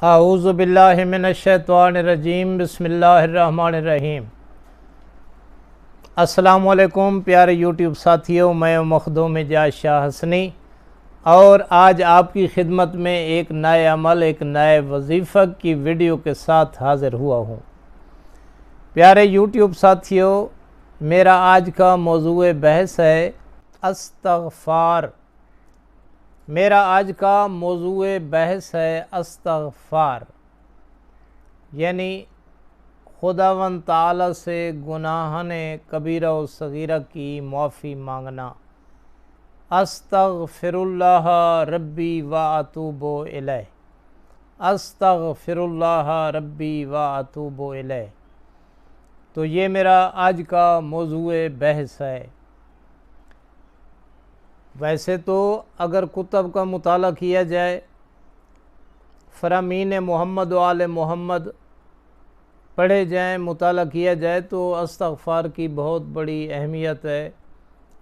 اعوذ باللہ من الشیطان الرجیم، بسم اللہ الرحمن الرحیم۔ السلام علیکم پیارے یوٹیوب ساتھیوں، میں مخدوم اجاز شاہ حسنی اور آج آپ کی خدمت میں ایک نئے عمل، ایک نئے وظیفہ کی ویڈیو کے ساتھ حاضر ہوا ہوں۔ پیارے یوٹیوب ساتھیوں، میرا آج کا موضوع بحث ہے استغفار۔ میرا آج کا موضوع بحث ہے استغفار، یعنی خداوند تعالی سے گناہان کبیرہ و صغیرہ کی معافی مانگنا۔ استغفر اللہ ربی و اتوب الیہ، استغفر اللہ ربی و اتوب الیہ۔ تو یہ میرا آج کا موضوع بحث ہے۔ ویسے تو اگر کتب کا مطالعہ کیا جائے، فرامین محمد و آل محمد پڑھے جائیں، مطالعہ کیا جائے تو استغفار کی بہت بڑی اہمیت ہے۔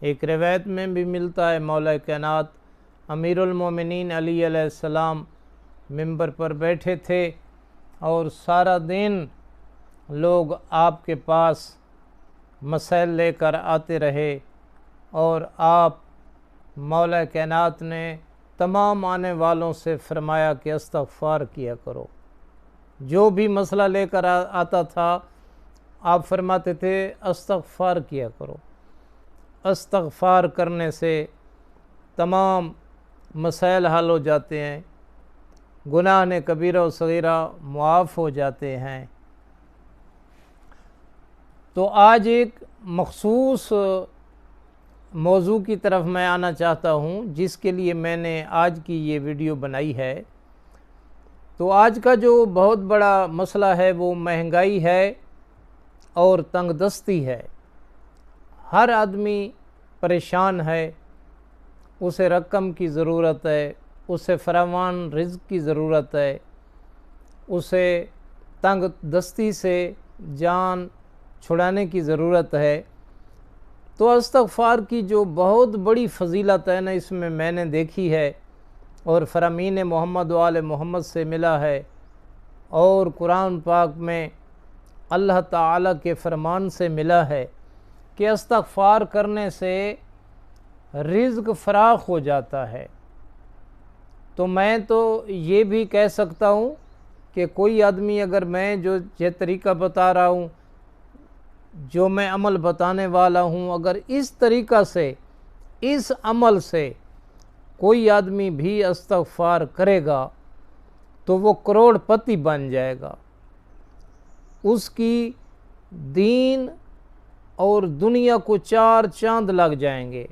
ایک روایت میں بھی ملتا ہے، مولا کائنات امیر المومنین علی علیہ السلام منبر پر بیٹھے تھے اور سارا دن لوگ آپ کے پاس مسائل لے کر آتے رہے اور آپ مولا کائنات نے تمام آنے والوں سے فرمایا کہ استغفار کیا کرو۔ جو بھی مسئلہ لے کر آتا تھا آپ فرماتے تھے استغفار کیا کرو۔ استغفار کرنے سے تمام مسائل حل ہو جاتے ہیں، گناہ کبیرہ و صغیرہ معاف ہو جاتے ہیں۔ تو آج ایک مخصوص موضوع کی طرف میں آنا چاہتا ہوں، جس کے لیے میں نے آج کی یہ ویڈیو بنائی ہے۔ تو آج کا جو بہت بڑا مسئلہ ہے وہ مہنگائی ہے اور تنگ دستی ہے۔ ہر آدمی پریشان ہے، اسے رقم کی ضرورت ہے، اسے فراوان رزق کی ضرورت ہے، اسے تنگ دستی سے جان چھڑانے کی ضرورت ہے۔ تو استغفار کی جو بہت بڑی فضیلت ہے نا، اس میں نے دیکھی ہے اور فرامین محمد و آل محمد سے ملا ہے اور قرآن پاک میں اللہ تعالیٰ کے فرمان سے ملا ہے کہ استغفار کرنے سے رزق فراخ ہو جاتا ہے۔ تو میں تو یہ بھی کہہ سکتا ہوں کہ کوئی آدمی اگر میں جو یہ طریقہ بتا رہا ہوں، جو میں عمل بتانے والا ہوں، اگر اس طریقہ سے، اس عمل سے کوئی آدمی بھی استغفار کرے گا تو وہ کروڑ پتی بن جائے گا۔ اس کی دین اور دنیا کو چار چاند لگ جائیں گے،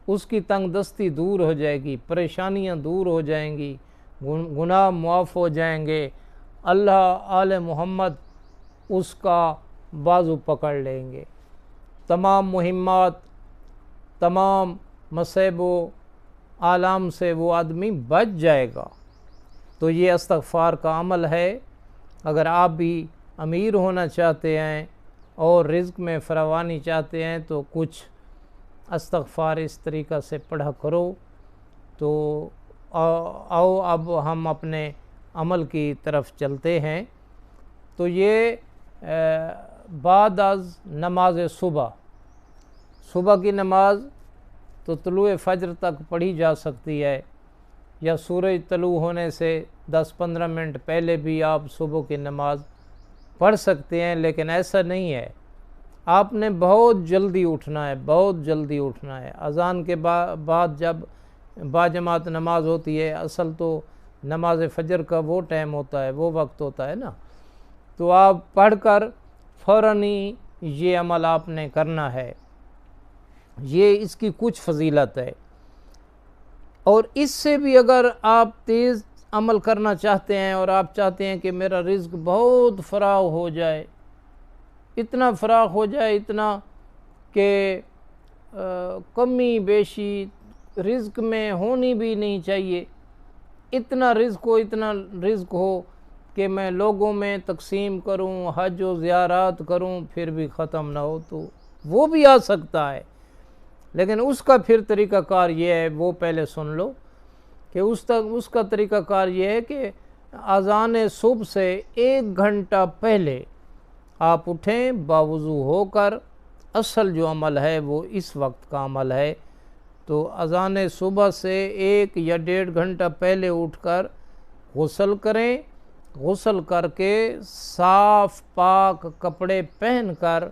اس کی تنگ دستی دور ہو جائے گی، پریشانیاں دور ہو جائیں گی، گناہ معاف ہو جائیں گے۔ اللہ آل محمد اس کا بازو پکڑ لیں گے، تمام مہمات، تمام مصائب و آلام سے وہ آدمی بچ جائے گا۔ تو یہ استغفار کا عمل ہے۔ اگر آپ بھی امیر ہونا چاہتے ہیں اور رزق میں فراوانی چاہتے ہیں تو کچھ استغفار اس طریقہ سے پڑھا کرو۔ تو آؤ اب ہم اپنے عمل کی طرف چلتے ہیں۔ تو یہ بعد از نماز صبح کی نماز تو طلوع فجر تک پڑھی جا سکتی ہے، یا سورج طلوع ہونے سے 10-15 منٹ پہلے بھی آپ صبح کی نماز پڑھ سکتے ہیں، لیکن ایسا نہیں ہے۔ آپ نے بہت جلدی اٹھنا ہے، بہت جلدی اٹھنا ہے۔ اذان کے بعد جب باجماعت نماز ہوتی ہے، اصل تو نماز فجر کا وہ ٹائم ہوتا ہے، وہ وقت ہوتا ہے نا، تو آپ پڑھ کر فوراً ہی یہ عمل آپ نے کرنا ہے۔ یہ اس کی کچھ فضیلت ہے۔ اور اس سے بھی اگر آپ تیز عمل کرنا چاہتے ہیں اور آپ چاہتے ہیں کہ میرا رزق بہت فراخ ہو جائے، اتنا فراخ ہو جائے، اتنا کہ کمی بیشی رزق میں ہونی بھی نہیں چاہیے، اتنا رزق ہو کہ میں لوگوں میں تقسیم کروں، حج و زیارات کروں، پھر بھی ختم نہ ہو، تو وہ بھی آ سکتا ہے۔ لیکن اس کا پھر طریقہ کار یہ ہے، وہ پہلے سن لو کہ اس کا طریقہ کار یہ ہے کہ اذان صبح سے 1 گھنٹہ پہلے آپ اٹھیں، باوضو ہو کر، اصل جو عمل ہے وہ اس وقت کا عمل ہے، تو اذان صبح سے 1 یا 1.5 گھنٹہ پہلے اٹھ کر غسل کریں، غسل کر کے صاف پاک کپڑے پہن کر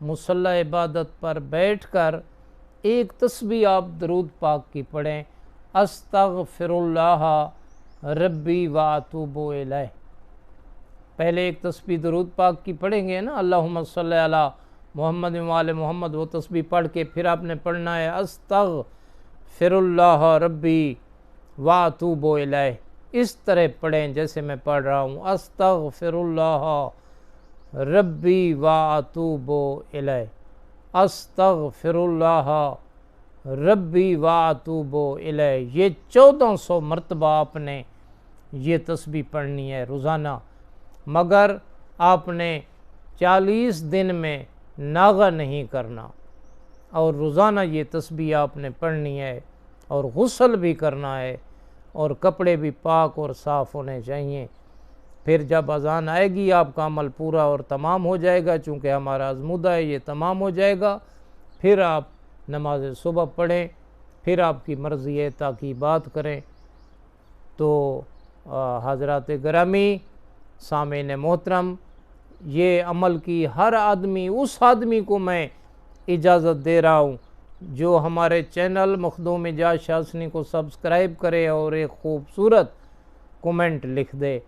مصلی عبادت پر بیٹھ کر ایک تسبیح آپ درود پاک کی پڑھیں، استغفر اللہ ربی واتوب الیہ۔ پہلے ایک تسبیح درود پاک کی پڑھیں گے نا، اللہم صلی علی محمد وآل محمد، وہ تسبیح پڑھ کے پھر آپ نے پڑھنا ہے استغفر اللہ ربی واتوب الیہ۔ اس طرح پڑھیں جیسے میں پڑھ رہا ہوں، استغفر اللہ ربی واتوب الیہ، استغفر اللہ ربی واتوب الیہ۔ یہ 1400 مرتبہ آپ نے یہ تسبیح پڑھنی ہے روزانہ، مگر آپ نے 40 دن میں ناغہ نہیں کرنا، اور روزانہ یہ تسبیح آپ نے پڑھنی ہے، اور غسل بھی کرنا ہے، اور کپڑے بھی پاک اور صاف ہونے چاہیے۔ پھر جب اذان آئے گی آپ کا عمل پورا اور تمام ہو جائے گا، چونکہ ہمارا ازمودہ ہے، یہ تمام ہو جائے گا۔ پھر آپ نماز صبح پڑھیں، پھر آپ کی مرضی ہے تعقیبات کریں۔ تو حضرات گرامی، سامعین محترم، یہ عمل کی ہر آدمی، اس آدمی کو میں اجازت دے رہا ہوں جو ہمارے چینل مخدوم اعجاز شاذلی کو سبسکرائب کرے اور ایک خوبصورت کومنٹ لکھ دے،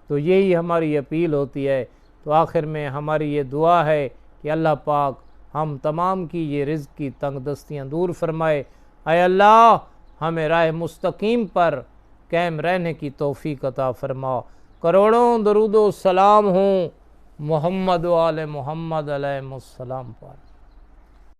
تو یہی ہماری اپیل ہوتی ہے۔ تو آخر میں ہماری یہ دعا ہے کہ اللہ پاک ہم تمام کی یہ رزق کی تنگ دستیاں دور فرمائے۔ اے اللہ، ہمیں راہ مستقیم پر قائم رہنے کی توفیق عطا فرما۔ کروڑوں درود و سلام ہوں محمد و آل محمد علیہ السلام پر۔